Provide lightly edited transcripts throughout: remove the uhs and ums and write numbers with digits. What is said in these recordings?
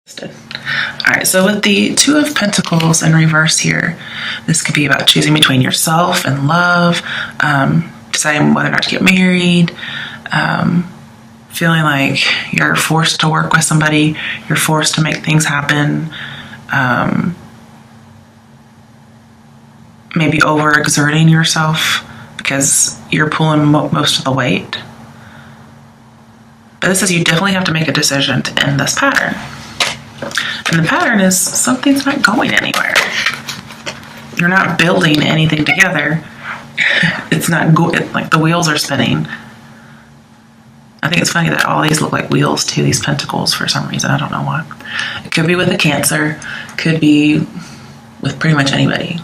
All right, so with the Two of Pentacles in reverse here, this could be about choosing between yourself and love, deciding whether or not to get married, feeling like you're forced to work with somebody, you're forced to make things happen, maybe overexerting yourself because you're pulling most of the weight. But this says you definitely have to make a decision to end this pattern. And the pattern is something's not going anywhere. You're not building anything together. It's not like the wheels are spinning. I think it's funny that all these look like wheels to these pentacles for some reason. I don't know why. It could be with a Cancer. Could be with pretty much anybody.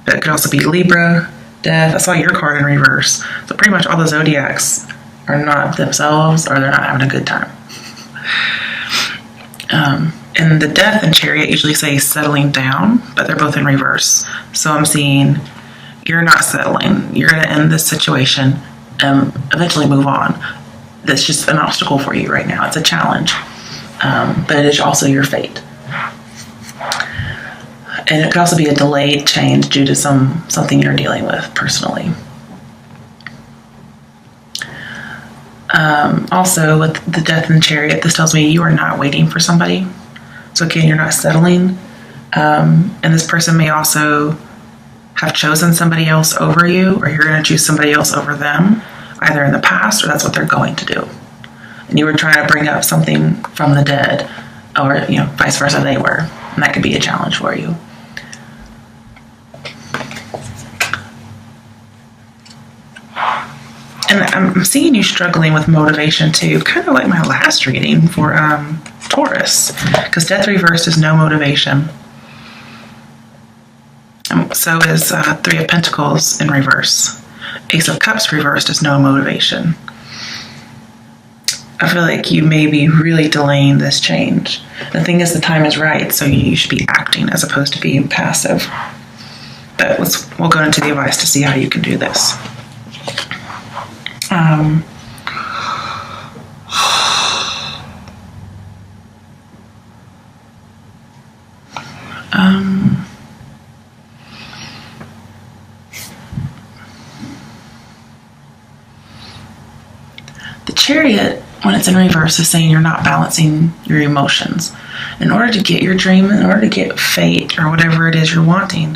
But it could also be Libra, Death. I saw your card in reverse. So pretty much all the zodiacs are not themselves, or they're not having a good time. And the Death and Chariot usually say settling down, but they're both in reverse. So I'm seeing you're not settling. You're going to end this situation and eventually move on. That's just an obstacle for you right now. It's a challenge, but it is also your fate. And it could also be a delayed change due to something you're dealing with personally. Also, with the Death and Chariot, this tells me you are not waiting for somebody. So again, you're not settling. And this person may also have chosen somebody else over you, or you're going to choose somebody else over them, either in the past or that's what they're going to do. And you were trying to bring up something from the dead, or vice versa they were. And that could be a challenge for you. And I'm seeing you struggling with motivation too, kind of like my last reading for Taurus, because Death reversed is no motivation. So is Three of Pentacles in reverse. Ace of Cups reversed is no motivation. I feel like you may be really delaying this change. The thing is, the time is right, so you should be acting as opposed to being passive. But we'll go into the advice to see how you can do this. The Chariot, when it's in reverse, is saying you're not balancing your emotions. In order to get your dream, in order to get fate or whatever it is you're wanting,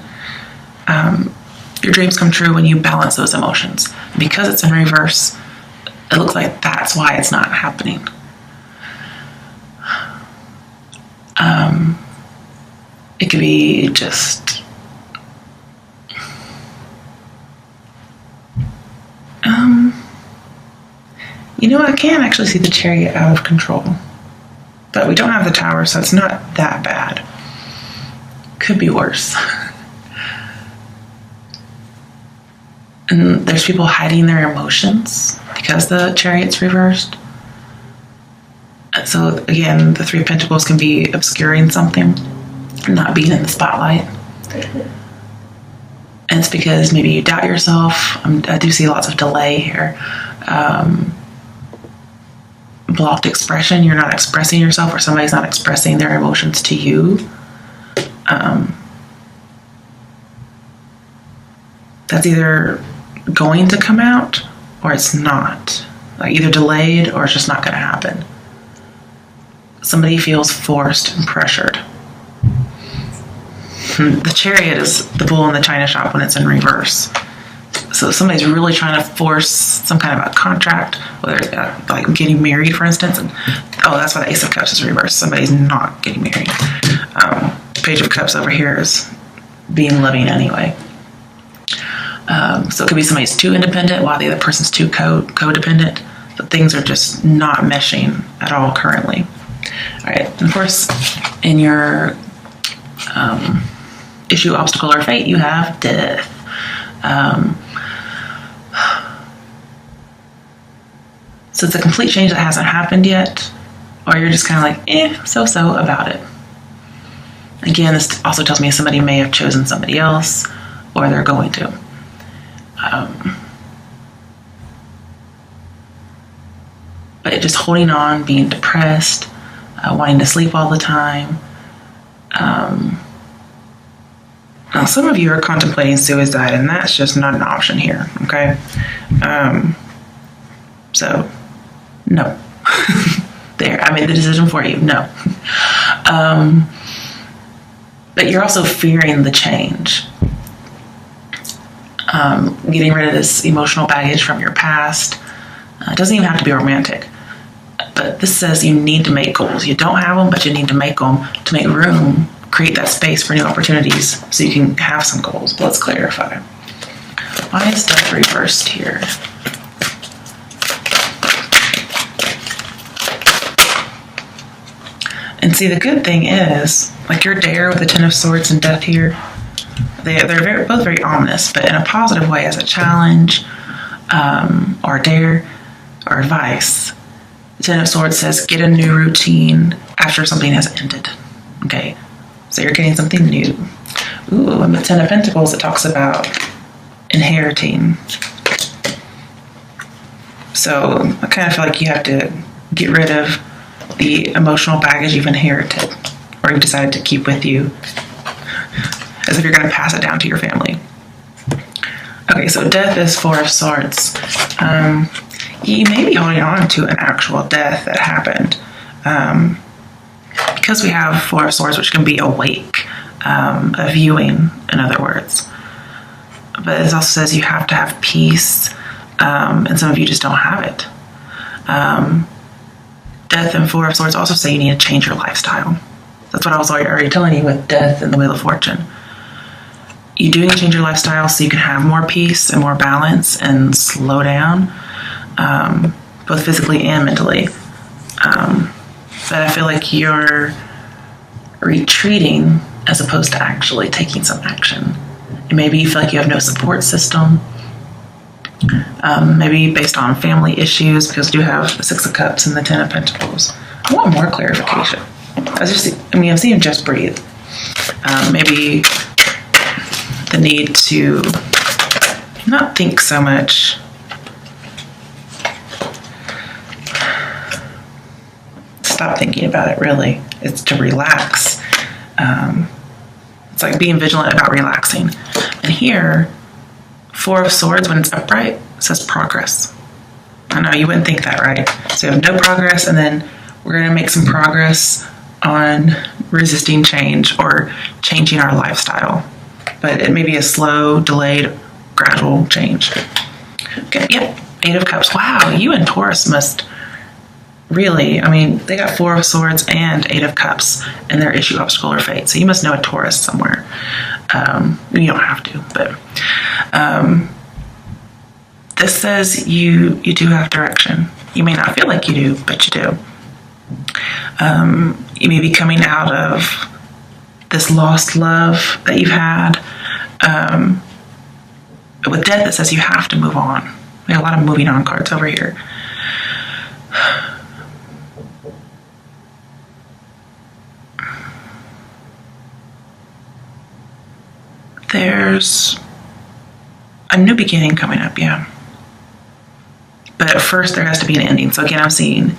your dreams come true when you balance those emotions. Because it's in reverse, it looks like that's why it's not happening. It could be just I can actually see the Chariot out of control, but we don't have the Tower, so it's not that bad. Could be worse. And there's people hiding their emotions because the Chariot's reversed. And so again, the Three of Pentacles can be obscuring something, not being in the spotlight. And it's because maybe you doubt yourself. I do see lots of delay here. Blocked expression. You're not expressing yourself, or somebody's not expressing their emotions to you. That's either going to come out or it's not. Like either delayed or it's just not going to happen. Somebody feels forced and pressured. The Chariot is the bull in the china shop when it's in reverse. So somebody's really trying to force some kind of a contract, whether it's like getting married, for instance. And that's why the Ace of Cups is reversed. Somebody's not getting married. Page of Cups over here is being loving anyway. So it could be somebody's too independent while the other person's too codependent. But things are just not meshing at all currently. All right, and of course, in your issue, obstacle, or fate, you have Death. So it's a complete change that hasn't happened yet, or you're just kind of like, so about it. Again, this also tells me somebody may have chosen somebody else, or they're going to. But just holding on, being depressed, wanting to sleep all the time. Now, some of you are contemplating suicide, and that's just not an option here, okay? So, no. There, I made the decision for you, no. But you're also fearing the change. Getting rid of this emotional baggage from your past. It doesn't even have to be romantic. But this says you need to make goals. You don't have them, but you need to make them to make room, create that space for new opportunities so you can have some goals. But let's clarify. Why is death reversed here? And see, the good thing is, like your dare with the Ten of Swords and death here, they're both very ominous, but in a positive way, as a challenge or a dare or advice. The Ten of Swords says, get a new routine after something has ended. Okay, so you're getting something new. Ooh, and the Ten of Pentacles, it talks about inheriting. So I kind of feel like you have to get rid of the emotional baggage you've inherited or you've decided to keep with you, as if you're going to pass it down to your family. Okay, so death is Four of Swords. You may be holding on to an actual death that happened. Because we have Four of Swords, which can be awake, a viewing, in other words. But it also says you have to have peace, and some of you just don't have it. Death and Four of Swords also say you need to change your lifestyle. That's what I was already telling you with death and the Wheel of Fortune. You do need to change your lifestyle so you can have more peace and more balance and slow down, both physically and mentally. But I feel like you're retreating as opposed to actually taking some action. And maybe you feel like you have no support system. Maybe based on family issues, because you do have the Six of Cups and the Ten of Pentacles. I want more clarification. I'm seeing just breathe. Maybe the need to not think so much. Stop thinking about it, really. It's to relax. It's like being vigilant about relaxing. And here, Four of Swords, when it's upright, says progress. I know you wouldn't think that, right? So you have no progress, and then we're going to make some progress on resisting change or changing our lifestyle. But it may be a slow, delayed, gradual change. Okay, yep, Eight of Cups. Wow, you and Taurus must really, they got Four of Swords and Eight of Cups in their issue, obstacle, or fate. So you must know a Taurus somewhere. You don't have to, but this says you do have direction. You may not feel like you do, but you do. You may be coming out of this lost love that you've had. But with death, it says you have to move on. We have a lot of moving on cards over here. There's a new beginning coming up, yeah. But first, there has to be an ending. So again, I'm seeing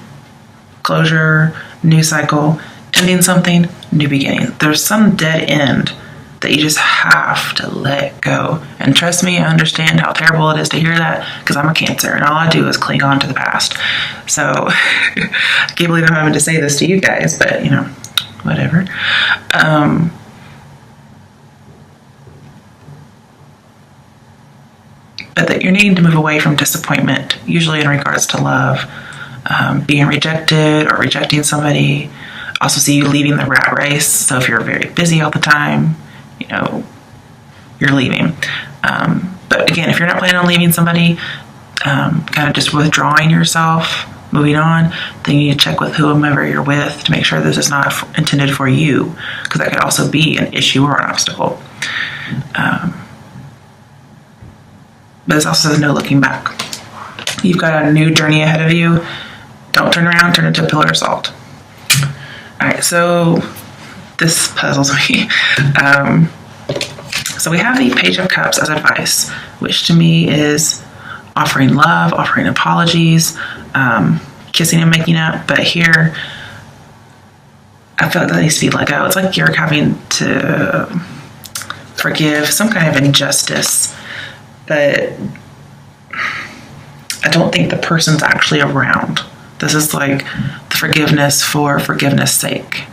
closure, new cycle, ending something, new beginning. There's some dead end that you just have to let go. And trust me, I understand how terrible it is to hear that, because I'm a Cancer, and all I do is cling on to the past. So I can't believe I'm having to say this to you guys, but whatever. But that you're needing to move away from disappointment, usually in regards to love, being rejected or rejecting somebody. Also see you leaving the rat race. So if you're very busy all the time, you're leaving. But again, if you're not planning on leaving somebody, kind of just withdrawing yourself, moving on, then you need to check with whomever you're with to make sure this is not intended for you, because that could also be an issue or an obstacle. But it also says no looking back. You've got a new journey ahead of you. Don't turn around, turn into a pillar of salt. All right, so this puzzles me. So we have the Page of Cups as advice, which to me is offering love, offering apologies, kissing and making up. But here, I feel like that needs to be let go. It's like you're having to forgive some kind of injustice, but I don't think the person's actually around. This is like the forgiveness for forgiveness' sake.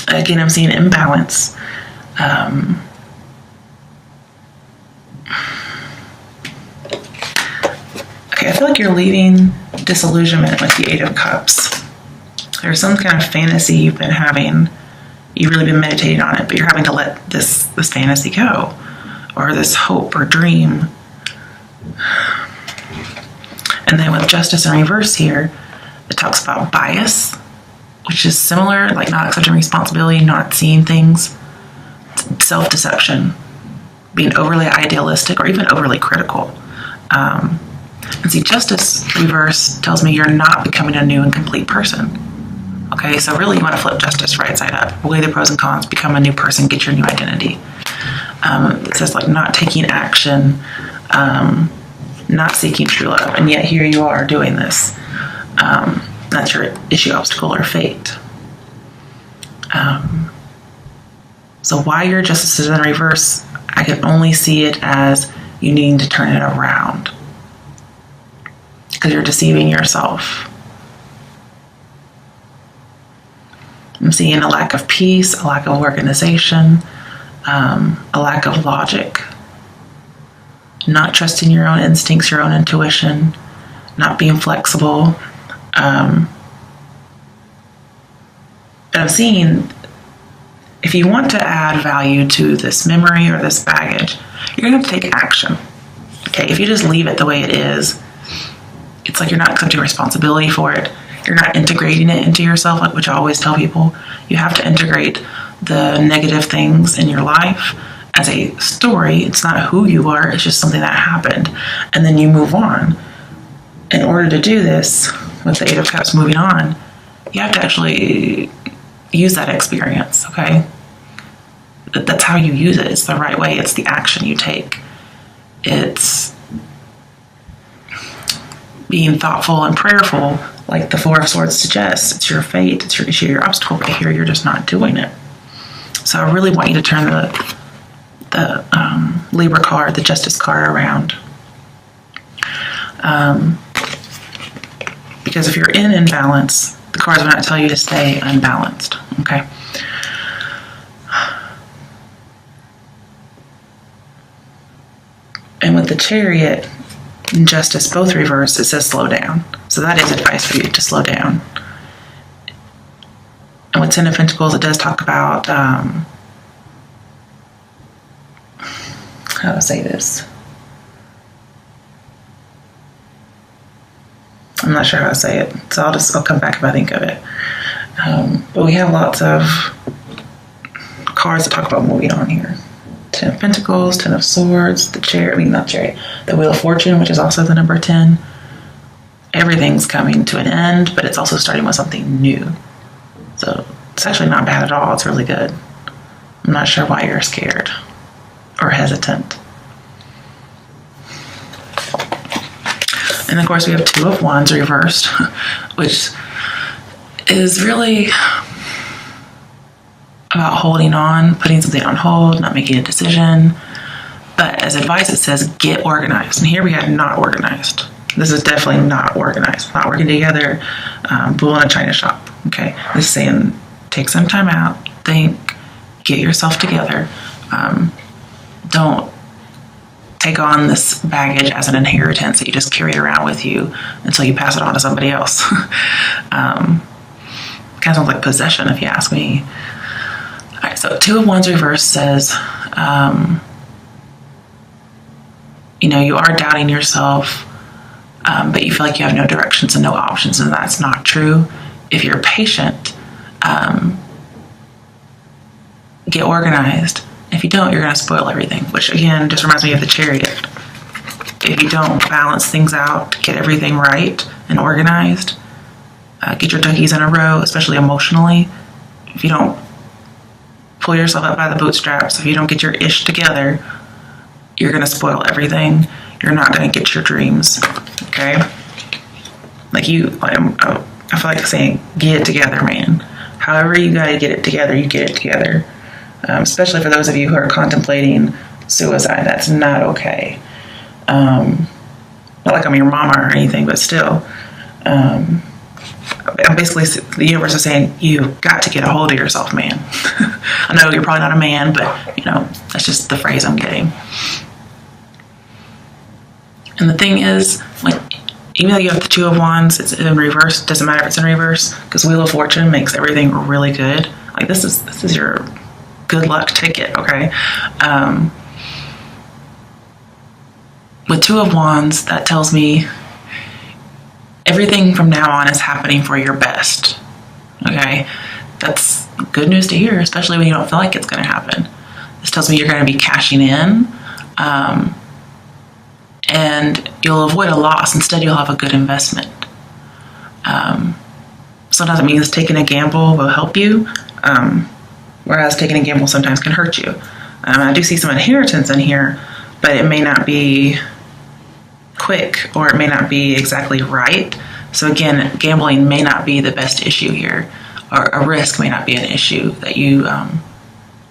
Again, I'm seeing imbalance. Okay, I feel like you're leaving disillusionment with the Eight of Cups. There's some kind of fantasy you've been having. You've really been meditating on it, but you're having to let this fantasy go, or this hope or dream. And then with Justice in reverse here, it talks about bias, which is similar, like not accepting responsibility, not seeing things, self-deception, being overly idealistic or even overly critical. And see, Justice reverse tells me you're not becoming a new and complete person. Okay, so really you want to flip Justice right side up. Weigh the pros and cons, become a new person, get your new identity. It says like not taking action, not seeking true love, and yet here you are doing this. That's your issue, obstacle, or fate. So why your Justice is in reverse, I can only see it as you needing to turn it around, because you're deceiving yourself. I'm seeing a lack of peace, a lack of organization, a lack of logic, not trusting your own instincts, your own intuition, not being flexible. But I'm seeing if you want to add value to this memory or this baggage, you're going to have to take action. Okay, if you just leave it the way it is, it's like you're not accepting responsibility for it. You're not integrating it into yourself, like which I always tell people. You have to integrate the negative things in your life as a story. It's not who you are, it's just something that happened. And then you move on. In order to do this, with the Eight of Cups moving on, you have to actually use that experience, okay? That's how you use it. It's the right way. It's the action you take. It's being thoughtful and prayerful, like the Four of Swords suggests. It's your fate, it's your issue, your obstacle, but here you're just not doing it. So I really want you to turn the Libra card, the Justice card around. Because if you're in imbalance, the cards will not tell you to stay unbalanced, okay? And with the Chariot and Justice both reversed, it says slow down. So that is advice for you to slow down. And with Ten of Pentacles, it does talk about, how to say this? I'm not sure how to say it, so I'll come back if I think of it. But we have lots of cards that talk about moving on here. Ten of Pentacles, Ten of Swords, the Wheel of Fortune, which is also the number 10. Everything's coming to an end, but it's also starting with something new. So it's actually not bad at all. It's really good. I'm not sure why you're scared or hesitant. And of course we have Two of Wands reversed, which is really about holding on, putting something on hold, not making a decision. But as advice, it says get organized. And here we have not organized. This is definitely not organized. Not working together, bull in a china shop. Okay, this is saying take some time out, think, get yourself together. Don't take on this baggage as an inheritance that you just carry around with you until you pass it on to somebody else. Kind of sounds like possession, if you ask me. All right, so Two of Wands reverse says, you are doubting yourself, but you feel like you have no directions and no options, and that's not true. If you're patient, get organized. If you don't, you're going to spoil everything, which again just reminds me of the Chariot. If you don't balance things out, get everything right and organized, get your duckies in a row, especially emotionally. If you don't pull yourself up by the bootstraps, if you don't get your ish together, you're going to spoil everything. you're not going to get your dreams. Okay? Like I feel like saying, get it together, man. However you got to get it together, you get it together. Especially for those of you who are contemplating suicide. That's not okay. Not like I'm your mama or anything, but still. I'm basically, the universe is saying, you've got to get a hold of yourself, man. I know you're probably not a man, but, that's just the phrase I'm getting. And the thing is, like, even though you have the Two of Wands, it's in reverse. Doesn't matter if it's in reverse, because Wheel of Fortune makes everything really good. Like, this is your good luck ticket, okay? With Two of Wands, that tells me everything from now on is happening for your best, okay? That's good news to hear, especially when you don't feel like it's going to happen. This tells me you're going to be cashing in, and you'll avoid a loss. Instead, you'll have a good investment. Sometimes it means taking a gamble will help you, whereas taking a gamble sometimes can hurt you. I do see some inheritance in here, but it may not be quick, or it may not be exactly right. So again, gambling may not be the best issue here, or a risk may not be an issue that you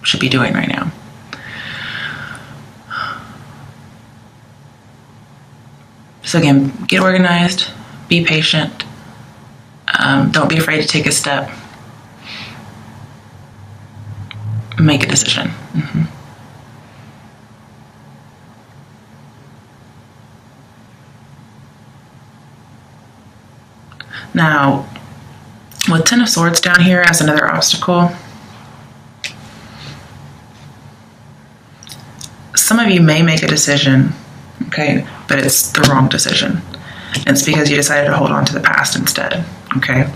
should be doing right now. So again, get organized, be patient, don't be afraid to take a step, make a decision. Mm-hmm. Now, with Ten of Swords down here as another obstacle, some of you may make a decision, okay, but it's the wrong decision. And it's because you decided to hold on to the past instead, okay?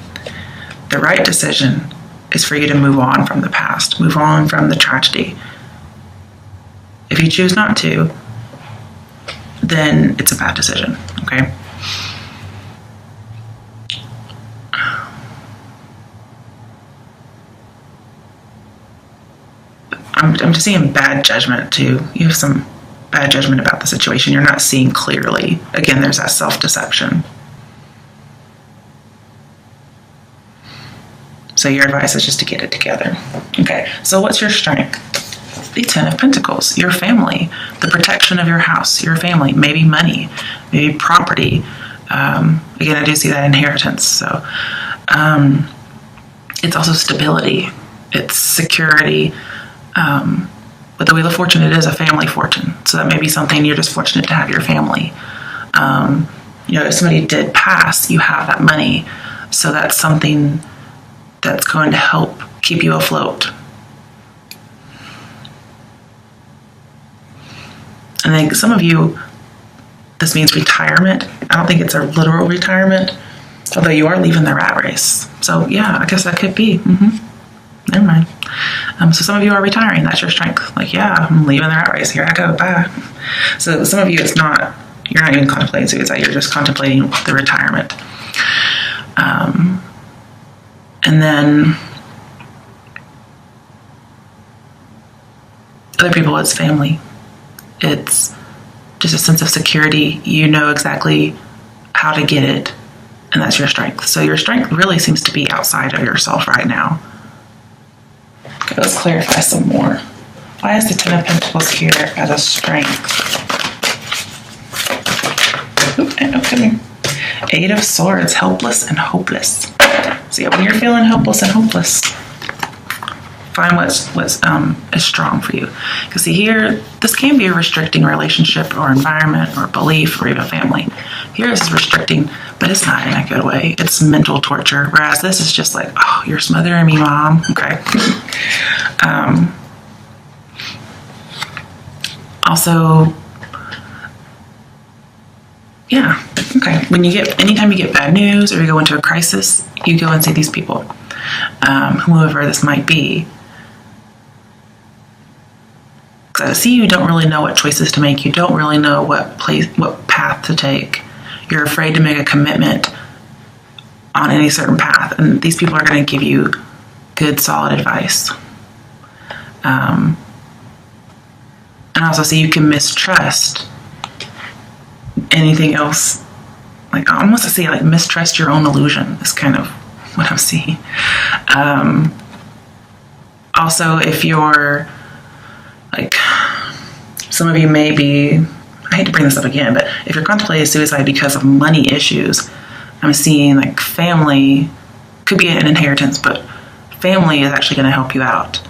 The right decision is for you to move on from the past, move on from the tragedy. If you choose not to, then it's a bad decision, okay? I'm just seeing bad judgment too. You have some bad judgment about the situation. You're not seeing clearly. Again, there's that self-deception. So your advice is just to get it together. Okay, so what's your strength? The Ten of Pentacles, your family, the protection of your house, your family, maybe money, maybe property. Again, I do see that inheritance. So it's also stability. It's security. With the Wheel of Fortune, it is a family fortune. So that may be something you're just fortunate to have your family. If somebody did pass, you have that money. So that's something that's going to help keep you afloat. And then some of you, this means retirement. I don't think it's a literal retirement, although you are leaving the rat race. So yeah, I guess that could be. Never mind. So some of you are retiring. That's your strength. Like, yeah, I'm leaving the rat race. Here I go. Bye. So some of you, you're not even contemplating suicide. You're just contemplating the retirement. And then other people, it's family. It's just a sense of security. You know exactly how to get it, and that's your strength. So your strength really seems to be outside of yourself right now. Okay, let's clarify some more. Why is the Ten of Pentacles here as a strength? Okay. Eight of Swords, helpless and hopeless. So yeah, when you're feeling helpless and hopeless, find what's is strong for you. Because see here, this can be a restricting relationship or environment or belief or even family. Here this is restricting, but it's not in a good way. It's mental torture. Whereas this is just like, oh, you're smothering me, Mom. Okay. Also, yeah, okay. Anytime you get bad news or you go into a crisis, you go and see these people, whoever this might be. Because I see you don't really know what choices to make. You don't really know what path to take. You're afraid to make a commitment on any certain path, and these people are going to give you good, solid advice. And I also see you can mistrust anything else. Like, I almost to say, like, mistrust your own illusion is kind of what I'm seeing. Also, if you're, like, some of you may be, I hate to bring this up again, but if you're contemplating suicide because of money issues, I'm seeing, like, family, could be an inheritance, but family is actually going to help you out.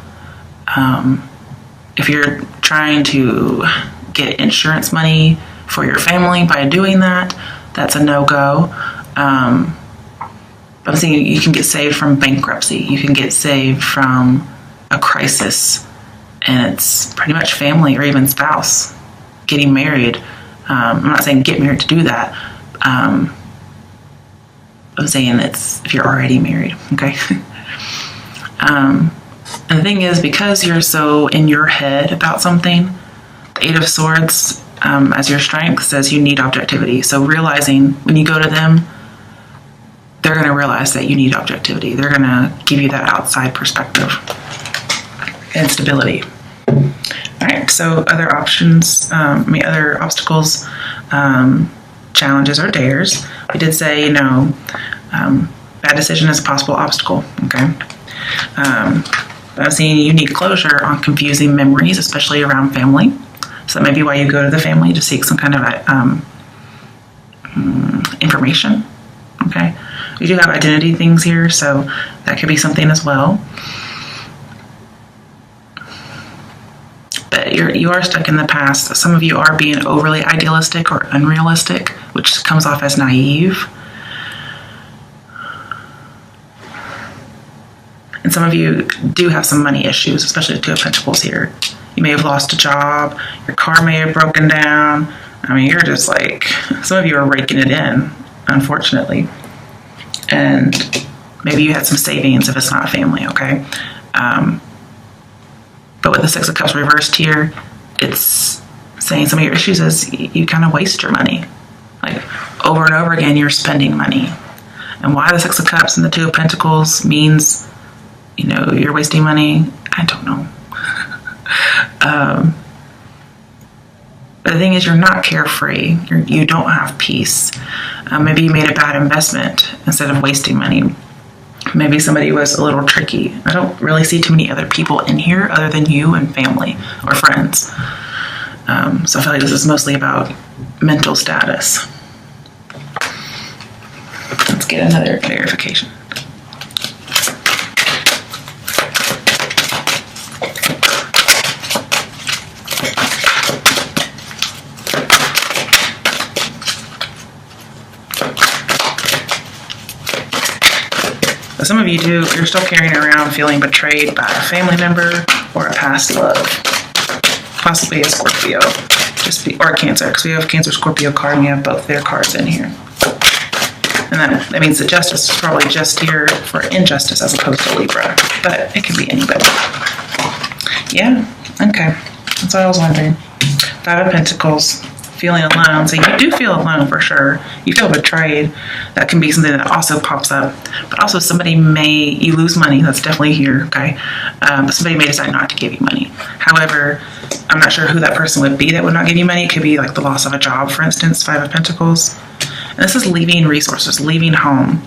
If you're trying to get insurance money for your family by doing that, that's a no-go. I'm saying you can get saved from bankruptcy. You can get saved from a crisis, and it's pretty much family or even spouse getting married. I'm not saying get married to do that. I'm saying it's if you're already married, okay? And the thing is, because you're so in your head about something, the Eight of Swords, as your strength, says you need objectivity. So realizing when you go to them, they're going to realize that you need objectivity. They're going to give you that outside perspective and stability. All right, so other options, other obstacles, challenges, or dares. We did say, bad decision is a possible obstacle, okay? I'm seeing you need closure on confusing memories, especially around family. So that may be why you go to the family to seek some kind of information, okay? We do have identity things here, so that could be something as well. But you are stuck in the past. Some of you are being overly idealistic or unrealistic, which comes off as naive. And some of you do have some money issues, especially the Two of Pentacles here. You may have lost a job. Your car may have broken down. I mean, you're just like, some of you are raking it in, unfortunately. And maybe you had some savings if it's not family, okay? But with the Six of Cups reversed here, it's saying some of your issues is you kind of waste your money. Like, over and over again, you're spending money. And why the Six of Cups and the Two of Pentacles means, you're wasting money, I don't know. But the thing is, you're not carefree. You don't have peace. Maybe you made a bad investment instead of wasting money. Maybe somebody was a little tricky. I don't really see too many other people in here other than you and family or friends. So I feel like this is mostly about mental status. Let's get another clarification. Some of you you're still carrying around feeling betrayed by a family member or a past love. Possibly a Scorpio, or Cancer, because we have Cancer, Scorpio card, and we have both their cards in here. And that means the Justice is probably just here for injustice as opposed to Libra, but it could be anybody. Yeah, okay, that's what I was wondering. Five of Pentacles. Feeling alone. So you do feel alone for sure. You feel betrayed. That can be something that also pops up. But also you lose money. That's definitely here, okay? But somebody may decide not to give you money. However, I'm not sure who that person would be that would not give you money. It could be like the loss of a job, for instance, Five of Pentacles. And this is leaving resources, leaving home.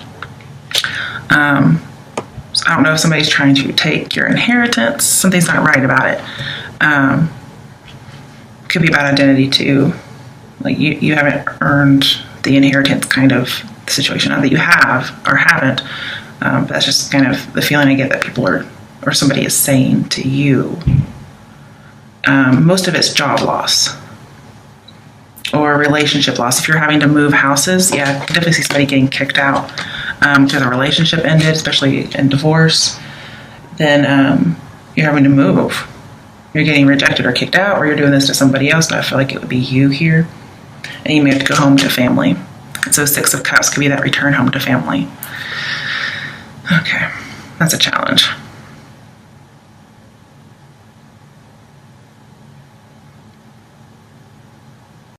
So I don't know if somebody's trying to take your inheritance. Something's not right about it. Could be about identity too. Like you haven't earned the inheritance kind of situation. Not that you have or haven't, but that's just kind of the feeling I get that people are, or somebody is saying to you. Most of it's job loss or relationship loss. If you're having to move houses, yeah, I definitely see somebody getting kicked out because the relationship ended, especially in divorce. Then you're having to move. You're getting rejected or kicked out, or you're doing this to somebody else, but I feel like it would be you here. And you may have to go home to family. So Six of Cups could be that return home to family. Okay, that's a challenge.